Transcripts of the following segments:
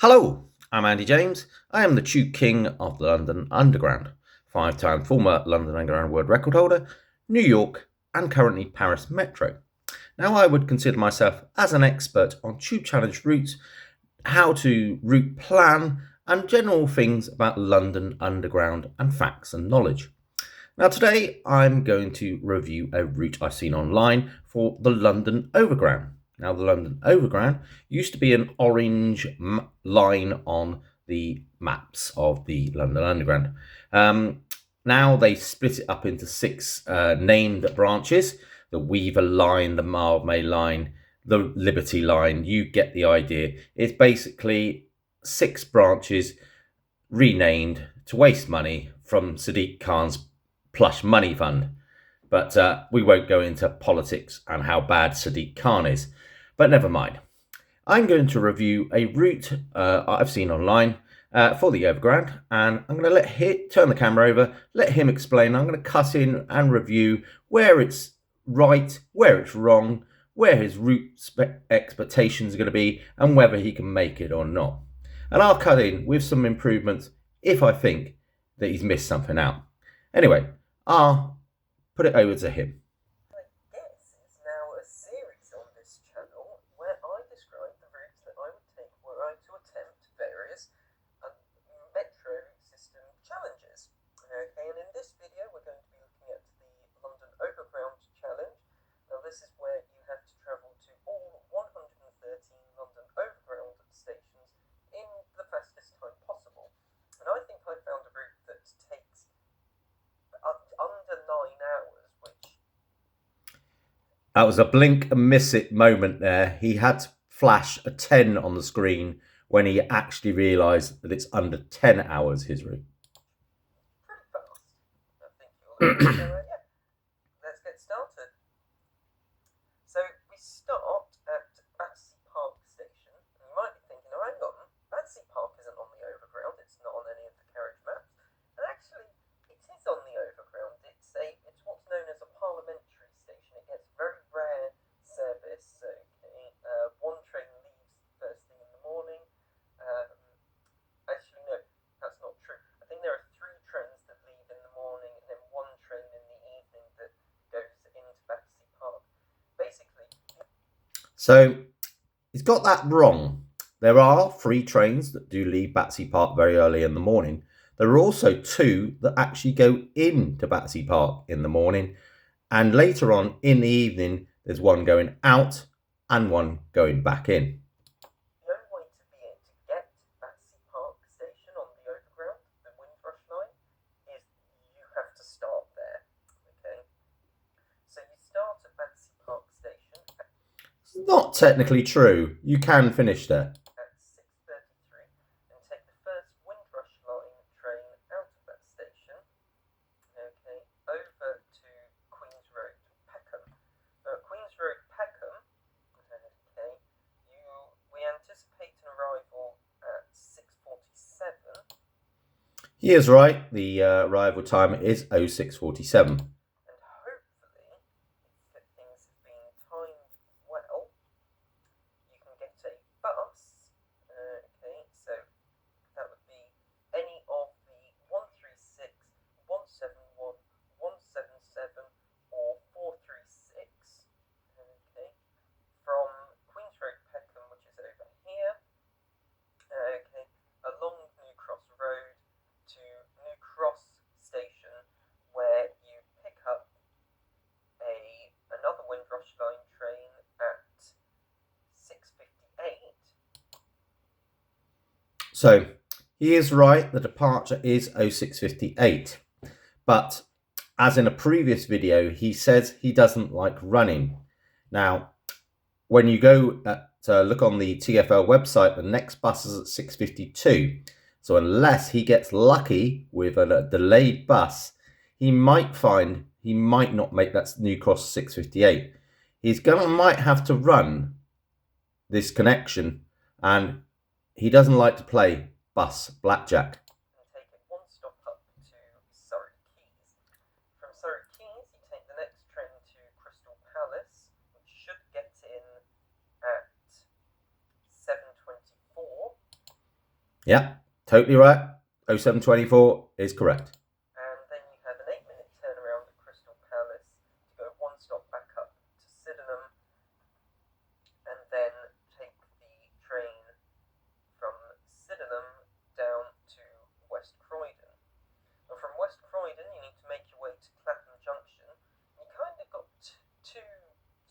Hello, I'm Andy James. I am the true king of the London Underground, five-time former London Underground world record holder, New York, and currently Paris Metro. Now, I would consider myself as an expert on tube challenge routes, how to route plan, and general things about London Underground and facts and knowledge. Now, today I'm going to review a route I've seen online for the London Overground. Now, the London Overground used to be an orange line on the maps of the London Underground. Now they split it up into six named branches: the Weaver Line, the Mildmay Line, the Liberty Line. You get the idea. It's basically six branches renamed to waste money from Sadiq Khan's plush money fund. But we won't go into politics and how bad Sadiq Khan is. But never mind. I'm going to review a route I've seen online for the Overground, and I'm going to turn the camera over, let him explain. I'm going to cut in and review where it's right, where it's wrong, where his route expectations are going to be, and whether he can make it or not. And I'll cut in with some improvements if I think that he's missed something out. Anyway, I'll put it over to him. This is now a series on this channel where I describe the routes that I would take were I to attempt various metro system challenges. Okay, and in this video we're going to be looking at the London Overground challenge. Now this is where you have to travel to all 113 London Overground stations in the fastest time possible. And I think I found a route that takes under 9 hours, which... That was a blink and miss it moment there. He had to flash a 10 on the screen when he actually realised that it's under 10 hours, his route. Pretty fast. I think you'll agree. So, yeah, let's get started. So we start at Battersea Park Station. And you might be thinking, oh, hang on, Battersea Park isn't on the Overground. It's not on any of the carriage maps. And actually, it is on the Overground. It's what's known as a parliamentary station. It gets very rare service. Okay, one train leaves first thing in the morning. Actually, no, that's not true. I think there are 3 trains that leave in the morning, and then 1 train in the evening that goes into Battersea Park. Basically. So he's got that wrong. There are 3 trains that do leave Battersea Park very early in the morning. There are also 2 that actually go into Battersea Park in the morning. And later on in the evening, there's one going out and one going back in. The only way to be able to get Battersea Park Station on the Overground, the Windrush line, is you have to start there. Okay, so you start at Battersea Park Station. It's not technically true. You can finish there. At 6:33 and take the first Windrush line train out of that station. Okay, over to Queen's Road, Peckham. Queen's Road, Peckham. Okay, we anticipate an arrival at 6:47. He is right. The arrival time is 06:47. And hopefully, if things have been timed well, you can get a bus. Okay, so that would be any of the 136, 171, 177, or 436. Okay, from Queen's Road, Peckham, which is over here. Okay, along New Cross Road to New Cross Station, where you pick up another Windrush line train at 6:58. So he is right. The departure is 06:58. But as in a previous video, he says he doesn't like running. Now, when you go to look on the TfL website, the next bus is at 6:52. So unless he gets lucky with a delayed bus, he might not make that New Cross 6:58. Might have to run this connection, and he doesn't like to play bus blackjack. And take it one stop up to Surrey Quays. From Surrey Quays, you take the next train to Crystal Palace, which should get in at 7:24. Yeah, totally right. 0724 is correct. And then you have an 8-minute turnaround at Crystal Palace to go one stop back up to Sydenham, and then take the train from Sydenham down to West Croydon. And from West Croydon, you need to make your way to Clapham Junction. And you kind of got two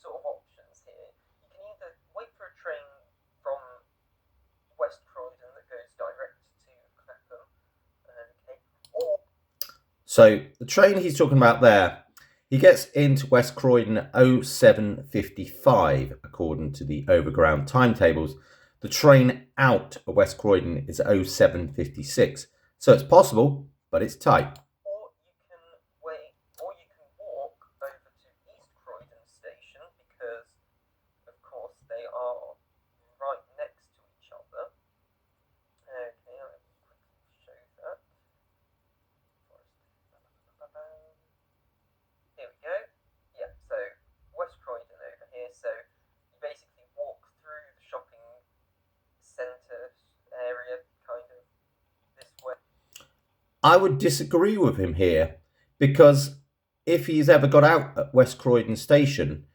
sort of options here. You can either wait for a train from West Croydon that goes direct to Clapham, okay, or So the train he's talking about there, he gets into West Croydon at 07:55 according to the overground timetables. The train out of West Croydon is 07:56. So it's possible, but it's tight. or you can wait, or you can walk over to East Croydon Station because, of course, they are right next to each other. Okay, I'll quickly show that. Here we go. Yeah, so West Croydon over here. So you basically walk through the shopping centre area, kind of this way. I would disagree with him here because if he's ever got out at West Croydon Station,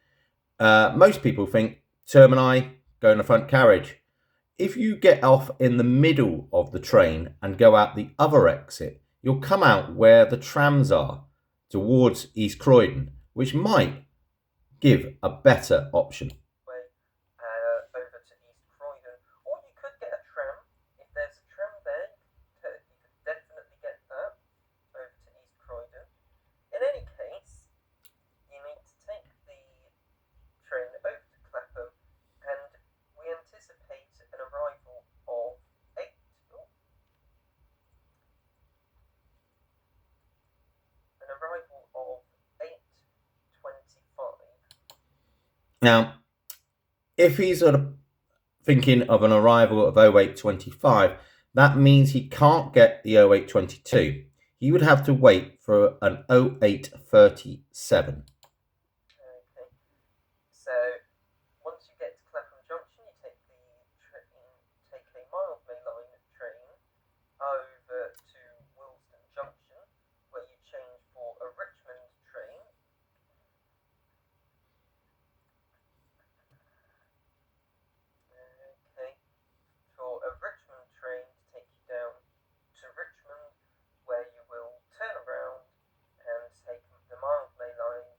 most people think Termini, go in the front carriage. If you get off in the middle of the train and go out the other exit, you'll come out where the trams are towards East Croydon, which might give a better option. Over to East Croydon, or you could get a tram. If there's a tram there, you could definitely get that over to East Croydon. In any case, you need to take the train over to Clapham, and we anticipate an arrival of 8. Oh, an arrival of 8:25. Now, if he's sort of thinking of an arrival of 0825, that means he can't get the 0822. He would have to wait for an 0837. Okay, so once you get to Clapham Junction, you take a Mildmay line train over to Willesden Junction, where you change for a Richmond train. Okay, for a Richmond train to take you down to Richmond, where you will turn around and take the Mildmay line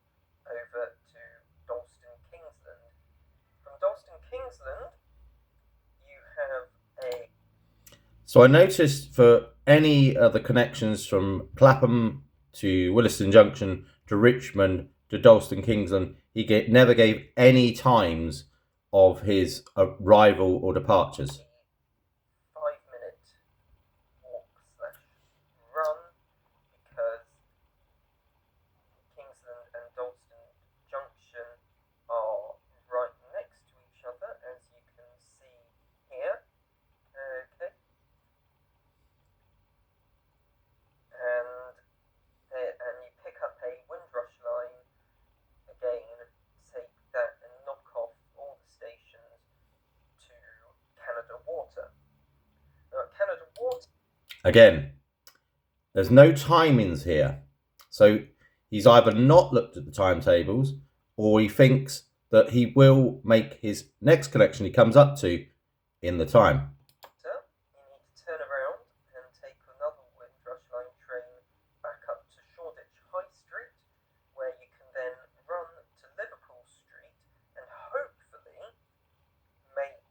over to Dalston Kingsland. From Dalston Kingsland, you have a. So I noticed for any of the connections from Clapham to Willesden Junction to Richmond to Dalston Kingsland, he never gave any times of his arrival or departures. 5-minute walk/run, because Kingsland and Dalston Junction are right next to each other, as you can see here. Okay. And you pick up a Windrush line again, take that and knock off all the stations to Canada Water. Now at Canada Water, Again, there's no timings here. So he's either not looked at the timetables or he thinks that he will make his next connection he comes up to in the time. you need to turn around and take another Windrush line train back up to Shoreditch High Street, where you can then run to Liverpool Street and hopefully make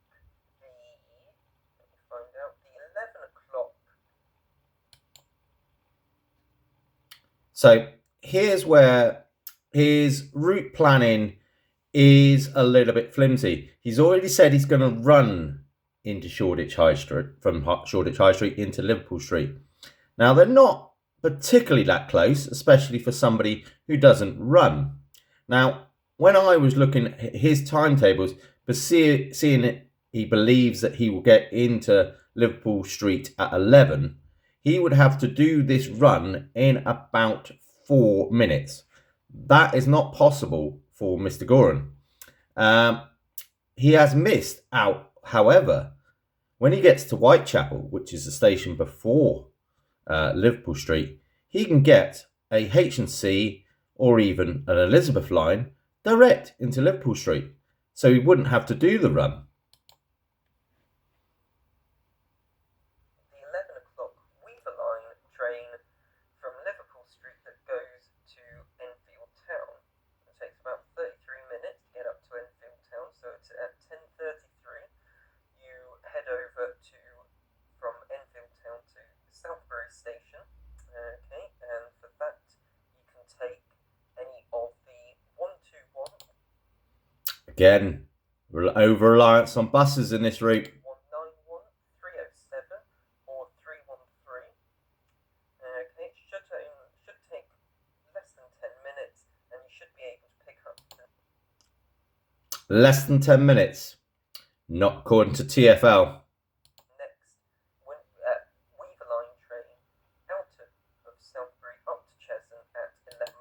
the, let me find out, the 11 o'clock. So here's where his route planning is a little bit flimsy. He's already said he's going to run into Shoreditch High Street, from Shoreditch High Street into Liverpool Street. Now, they're not particularly that close, especially for somebody who doesn't run. Now, when I was looking at his timetables, but seeing it, he believes that he will get into Liverpool Street at 11. He would have to do this run in about 4 minutes. That is not possible for Mr. Goran. He has missed out, however, When he gets to Whitechapel, which is the station before Liverpool Street, he can get a H&C or even an Elizabeth line direct into Liverpool Street, so he wouldn't have to do the run. The 11 o'clock Weaver line train from Liverpool Street that goes to Enfield Town. It takes about 33 minutes to get up to Enfield Town, so it's at 10:33. You head over from Enfield Town to Southbury Station. Okay, and for that you can take any of the 121. Again, over-reliance on buses in this route. 191, 307, or 313. Okay, it should take less than 10 minutes, and you should be able to pick up. Less than 10 minutes, not according to TfL. Next, Weaver line train out of Southbury up to Cheshunt at 11.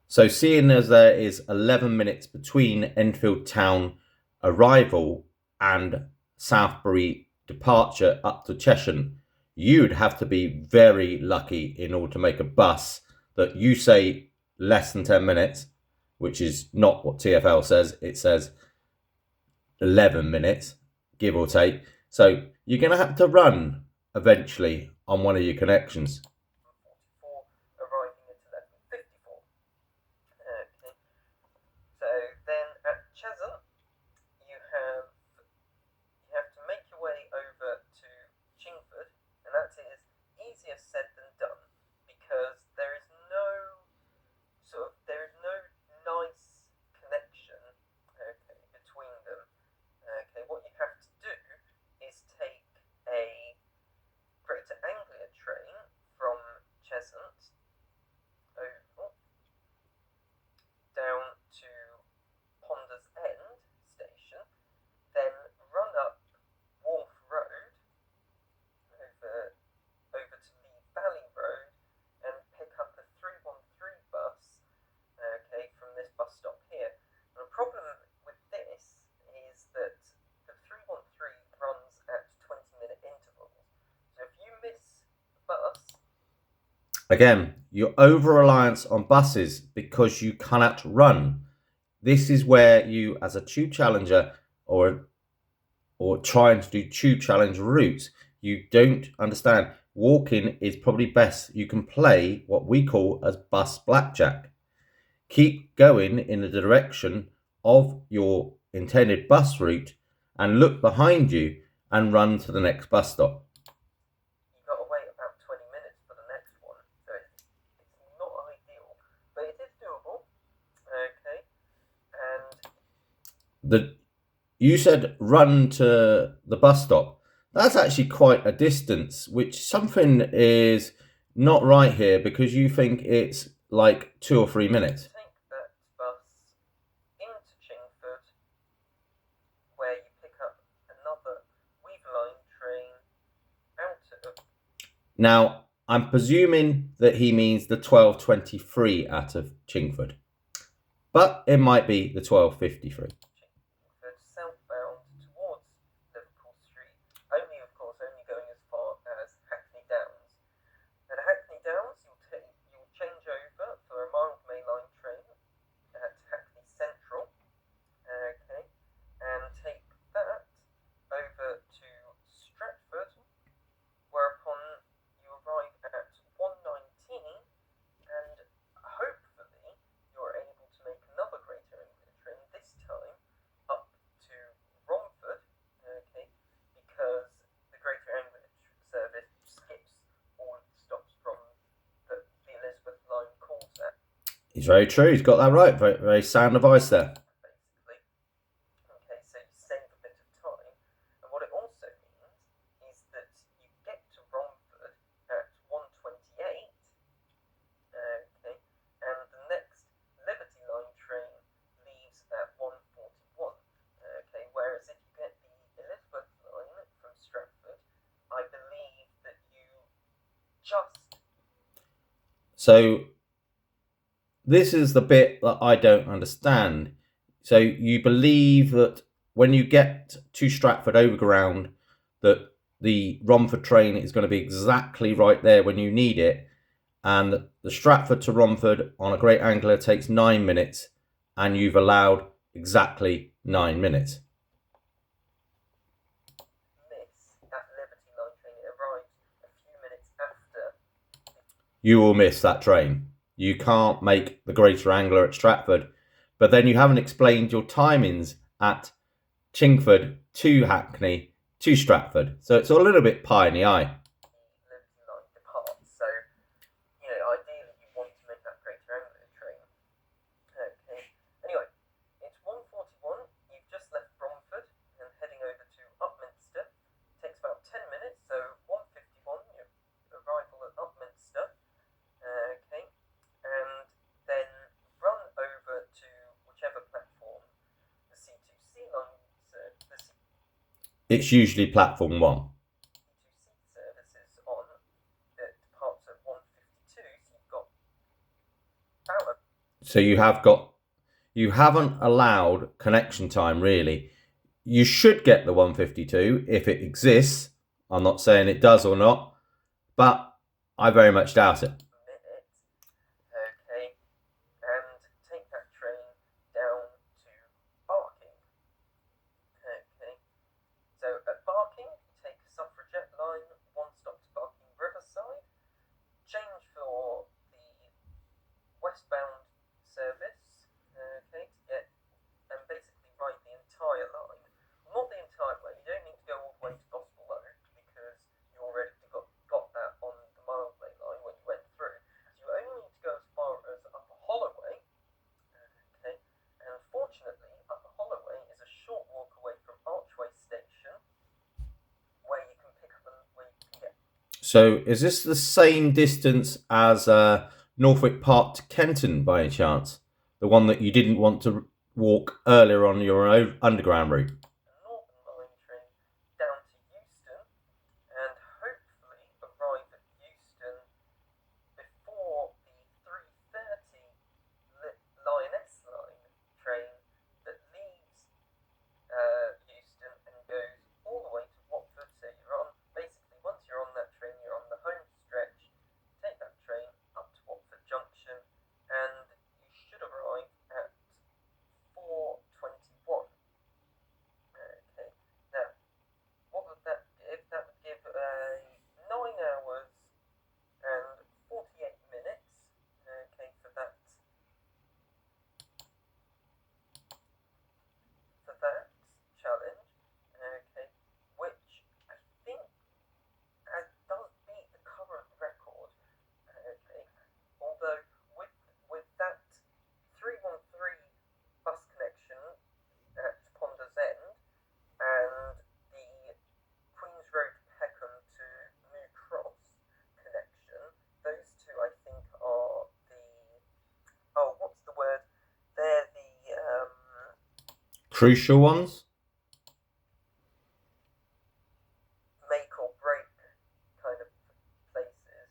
So seeing as there is 11 minutes between Enfield Town arrival and Southbury departure up to Cheshunt, you'd have to be very lucky in order to make a bus that you say less than 10 minutes, which is not what TfL says. It says 11 minutes, give or take. So you're going to have to run eventually on one of your connections. 44, arriving at 11:54. Okay. So then at Cheshunt, you have to make your way over to Chingford, and that is easier said than done because there is no nice connection, okay, between them. Okay, what you have to do is take a Greater Anglia train from Cheshunt over down to Ponder's End station, then run up Wharf Road over to Lee Valley Road and pick up a 313 bus, okay, from this bus stop here. And the problem with this is that the 313 runs at 20-minute intervals. So if you miss the bus, again, you're over-reliance on buses because you cannot run. This is where you, as a tube challenger or trying to do tube challenge routes, you don't understand. Walking is probably best. You can play what we call as bus blackjack. Keep going in the direction of your intended bus route and look behind you and run to the next bus stop. you've got to wait about 20 minutes for the next one. So it's not ideal, but it is doable. Okay, and You said run to the bus stop. That's actually quite a distance, which something is not right here because you think it's like 2 or 3 minutes. take that bus into Chingford, where you pick up another Weaver line train out of. Now, I'm presuming that he means the 12:23 out of Chingford, but it might be the 12:53. Chingford southbound towards Liverpool Street, only going as far as Hackney Downs. At Hackney Downs, you'll change over for a mild May line train at Hackney Central, okay, and take that over to Stratford, whereupon you arrive at 119, and hopefully you're able to make another Greater Anglia train, this time up to Romford, okay, because the Greater Anglia service skips all of the stops from the Elizabeth line calls at. He's very true. He's got that right. Very, very sound advice there. Basically. Okay, so you save a bit of time. And what it also means is that you get to Romford at 1:28. Okay, and the next Liberty line train leaves at 1:41. Okay, whereas if you get the Elizabeth line from Stratford, I believe that you just. So this is the bit that I don't understand. So you believe that when you get to Stratford Overground, that the Romford train is going to be exactly right there when you need it. And the Stratford to Romford on a Great Anglia takes 9 minutes, and you've allowed exactly 9 minutes. Miss that Liberty Line train. It arrives a few minutes after. You will miss that train. You can't make the Greater Anglia at Stratford, but then you haven't explained your timings at Chingford to Hackney to Stratford. So it's a little bit pie in the eye. Liberty Line departs. So, ideally you want to make that Greater Anglia train. Okay. Anyway, it's 1:41. You've just left Romford and heading over to Upminster. It takes about 10 minutes. So 1:51, your arrival at Upminster. Okay. And then run over to whichever platform the C2C line. It's usually platform 1. Services on that departs at 1:52, so you've got about So you haven't allowed connection time really. You should get the 1:52 if it exists. I'm not saying it does or not, but I very much doubt it. minute, okay, and take that train down to Barking. Okay, so at Barking, take Suffragette line, one stop to Barking Riverside, change for the westbound service, okay, to get, and basically ride the entire line. Not the entire way, you don't need to go all the way to Gospel Road, because you already got that on the Mildmay line when you went through. So you only need to go as far as Upper Holloway, okay, and unfortunately, Upper Holloway is a short walk away from Archway Station, where you can pick up where you can get. So is this the same distance as Northwick Park to Kenton by any chance? The one that you didn't want to walk earlier on your own underground route? Northern Line train down to Euston and hopefully arrive at Euston before the 3:30 Lioness Line train that leaves Euston and goes all the way to Watford. So you're on, basically once you're on that train, you're on the home stretch. Take that train up to Watford Junction and you should arrive at 4:21. Okay, now what would that give? That would give 9 hours and 48 minutes. Okay, for that challenge. Okay, which I think does beat the current record. Okay, although with that 313 bus connection at Ponder's End and the Queen's Road Peckham to New Cross connection, those two I think are what's the word? They're the Crucial ones? make or break kind of places,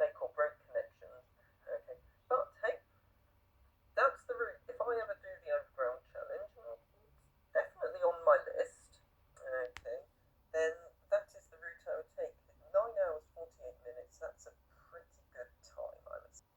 make or break connections. Okay, but hey, that's the route. If I ever do the overground challenge, it's definitely on my list. Okay, then that is the route I would take. 9 hours 48 minutes. That's a pretty good time, I would say.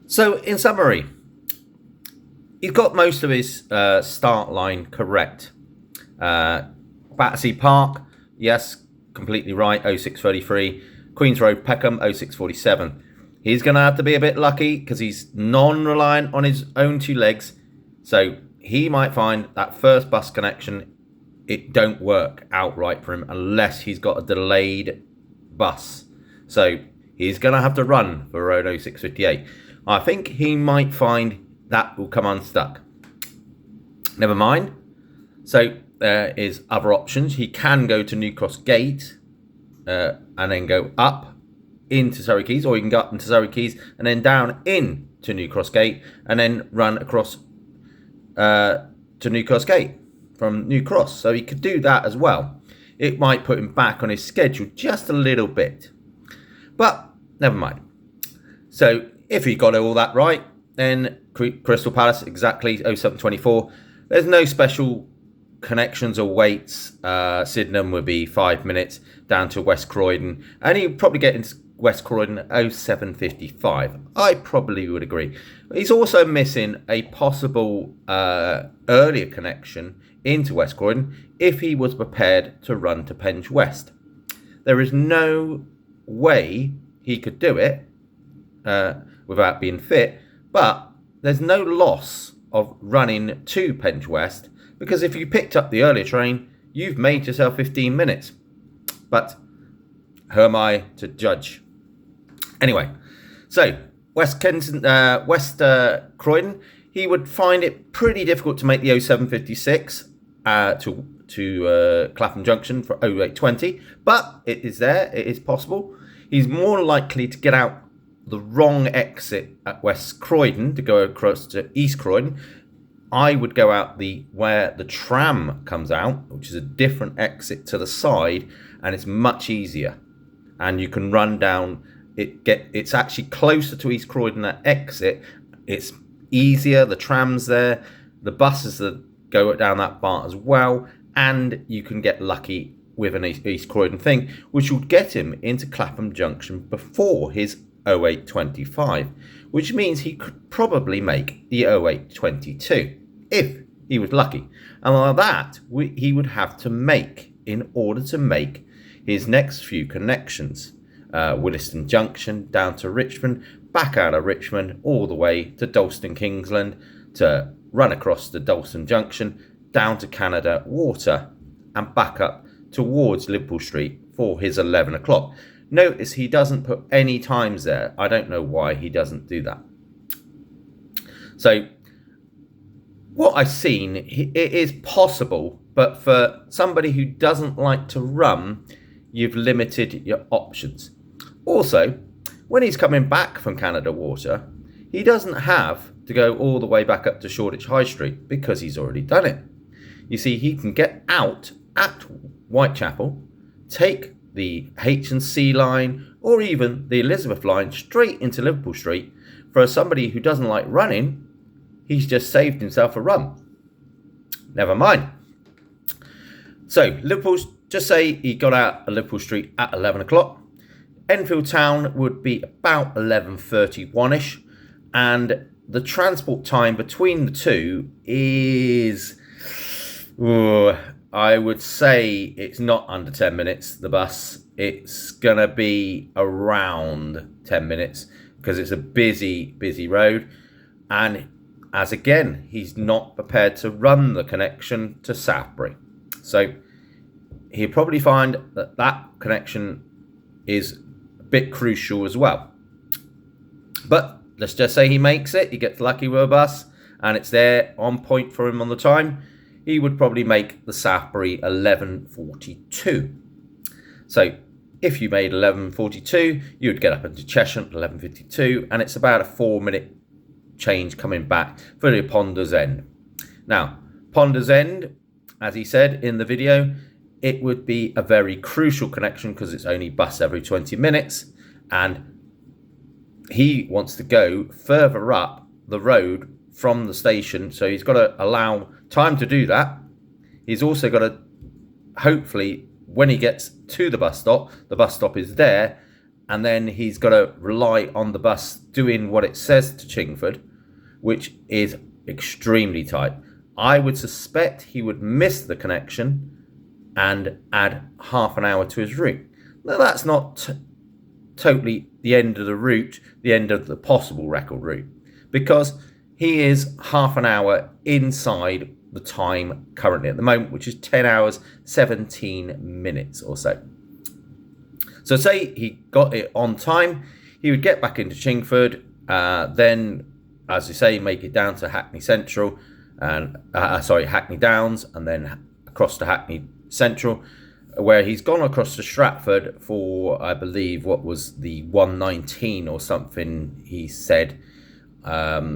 So, in summary, he's got most of his start line correct. Battersea Park, yes, completely right, 0633. Queen's Road, Peckham, 0647. He's going to have to be a bit lucky because he's non-reliant on his own two legs. So he might find that first bus connection, it don't work outright for him unless he's got a delayed bus. So he's going to have to run for Road 0658. I think he might find that will come unstuck. Never mind. So there is other options. He can go to New Cross Gate and then go up into Surrey Quays, or you can go up into Surrey Quays and then down into New Cross Gate and then run across to New Cross Gate from New Cross. So he could do that as well. It might put him back on his schedule just a little bit, but never mind. So if he got all that right, then Crystal Palace exactly 0724. There's no special connections or weights. Sydenham would be 5 minutes down to West Croydon, and he'd probably get into West Croydon at 0755. I probably would agree. He's also missing a possible earlier connection into West Croydon if he was prepared to run to Penge West. There is no way he could do it without being fit, but there's no loss of running to Penge West, because if you picked up the earlier train, you've made yourself 15 minutes. But who am I to judge? Anyway, so West Croydon, he would find it pretty difficult to make the 0756 to Clapham Junction for 0820, but it is there, it is possible. He's more likely to get out the wrong exit at West Croydon to go across to East Croydon. I would go out where the tram comes out, which is a different exit to the side, and it's much easier. And you can run down. It's actually closer to East Croydon at exit. It's easier. The tram's there. The buses that go down that part as well, and you can get lucky with an East Croydon thing, which will get him into Clapham Junction before his 0825, which means he could probably make the 0822 if he was lucky. And on that, he would have to make in order to make his next few connections. Williston Junction down to Richmond, back out of Richmond all the way to Dalston Kingsland, to run across the Dalston Junction down to Canada Water and back up towards Liverpool Street for his 11 o'clock. Notice he doesn't put any times there. I don't know why he doesn't do that. So what I've seen, it is possible, but for somebody who doesn't like to run, you've limited your options. Also, when he's coming back from Canada Water, he doesn't have to go all the way back up to Shoreditch High Street because he's already done it. You see, he can get out at Whitechapel, take the H&C line or even the Elizabeth line straight into Liverpool Street. For somebody who doesn't like running, he's just saved himself a run. Never mind. So Liverpool's, just say he got out of Liverpool Street at 11 o'clock. Enfield Town would be about 11:31ish, and the transport time between the two is, I would say it's not under 10 minutes, the bus. It's going to be around 10 minutes because it's a busy road. And as again, he's not prepared to run the connection to Southbury. So he'll probably find that connection is a bit crucial as well. But let's just say he makes it. He gets lucky with a bus and it's there on point for him on the time. He would probably make the Southbury 11:42. So if you made 11:42, you would get up into Cheshire at 11:52, and it's about a 4-minute change coming back for the Ponders End. Now, Ponders End, as he said in the video, it would be a very crucial connection because it's only bus every 20 minutes, and he wants to go further up the road from the station, so he's got to allow time to do that. He's also got to, hopefully, when he gets to the bus stop is there, and then he's got to rely on the bus doing what it says to Chingford, which is extremely tight. I would suspect he would miss the connection and add half an hour to his route. Now, that's not totally the end of the route, the end of the possible record route, because he is half an hour inside the time currently at the moment, which is 10 hours, 17 minutes or so. So say he got it on time, he would get back into Chingford, then, as I say, make it down to Hackney Central, and Hackney Downs, and then across to Hackney Central, where he's gone across to Stratford for, I believe, what was the 119 or something he said. I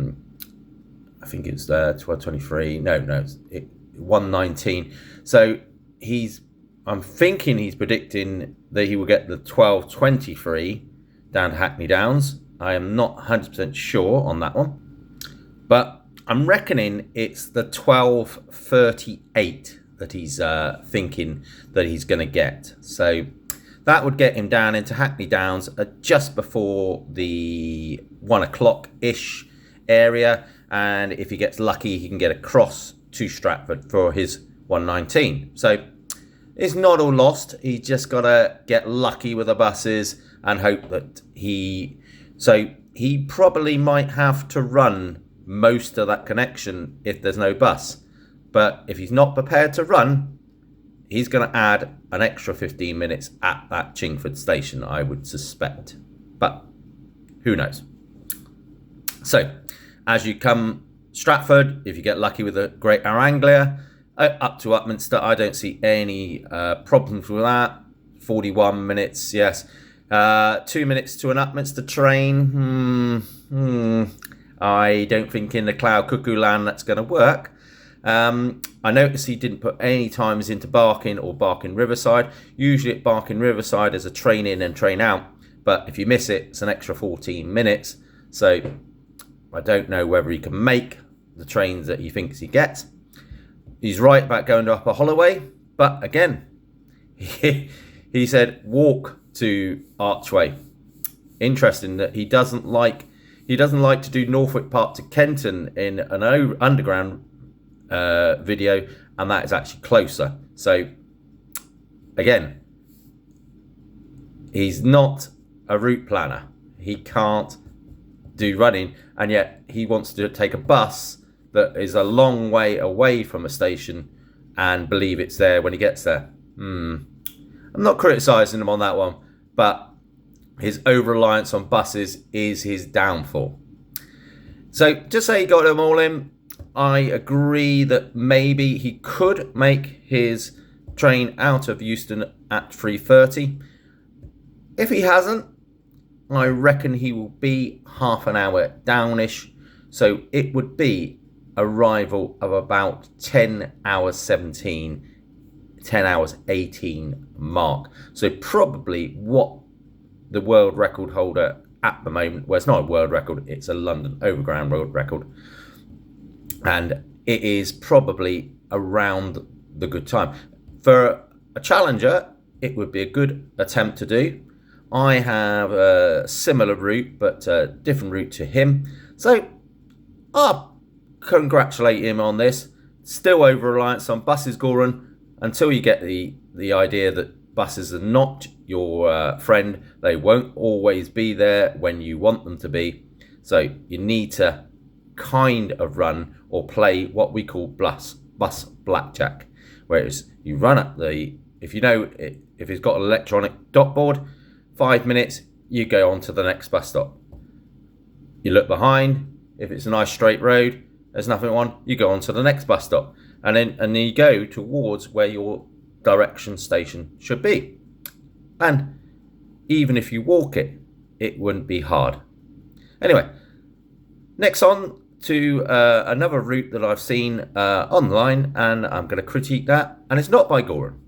think it's 12:23. No, it's 119. So I'm thinking he's predicting that he will get the 12:23 down to Hackney Downs. I am not 100% sure on that one, but I'm reckoning it's the 12:38 that he's thinking that he's going to get. So that would get him down into Hackney Downs just before the 1 o'clock ish area, and if he gets lucky, he can get across to Stratford for his 119. So it's not all lost. He's just got to get lucky with the buses and hope that he probably might have to run most of that connection if there's no bus. But if he's not prepared to run, he's going to add an extra 15 minutes at that Chingford station, I would suspect. But who knows? So as you come Stratford, if you get lucky with the Great Anglia, up to Upminster, I don't see any problems with that. 41 minutes, yes. 2 minutes to an Upminster train. I don't think in the Cloud Cuckoo Land that's going to work. I noticed he didn't put any times into Barking or Barking Riverside. Usually at Barking Riverside there's a train in and train out, but if you miss it, it's an extra 14 minutes. So I don't know whether he can make the trains that he thinks he gets. He's right about going to Upper Holloway, but again, he said walk to Archway. Interesting that he doesn't like to do Norfolk Park to Kenton in an underground video, and that is actually closer. So again, he's not a route planner. He can't do running, and yet he wants to take a bus that is a long way away from a station and believe it's there when he gets there. I'm not criticising him on that one, but his over-reliance on buses is his downfall. So just say he got them all in. I agree that maybe he could make his train out of Euston at 3:30. If he hasn't, I reckon he will be half an hour downish. So it would be arrival of about 10 hours 17, 10 hours 18 mark. So probably what the world record holder at the moment, well, it's not a world record, it's a London Overground world record. And it is probably around the good time. For a challenger, it would be a good attempt to do. I have a similar route, but a different route to him. So I'll congratulate him on this. Still over-reliance on buses, Goran, until you get the idea that buses are not your friend. They won't always be there when you want them to be. So you need to kind of run or play what we call bus blackjack, whereas you run up if it's got an electronic dot board, 5 minutes, you go on to the next bus stop. You look behind, if it's a nice straight road, there's nothing on, you go on to the next bus stop, and then you go towards where your direction station should be. And even if you walk it, it wouldn't be hard. Anyway, next on to another route that I've seen online, and I'm going to critique that, and it's not by Goran.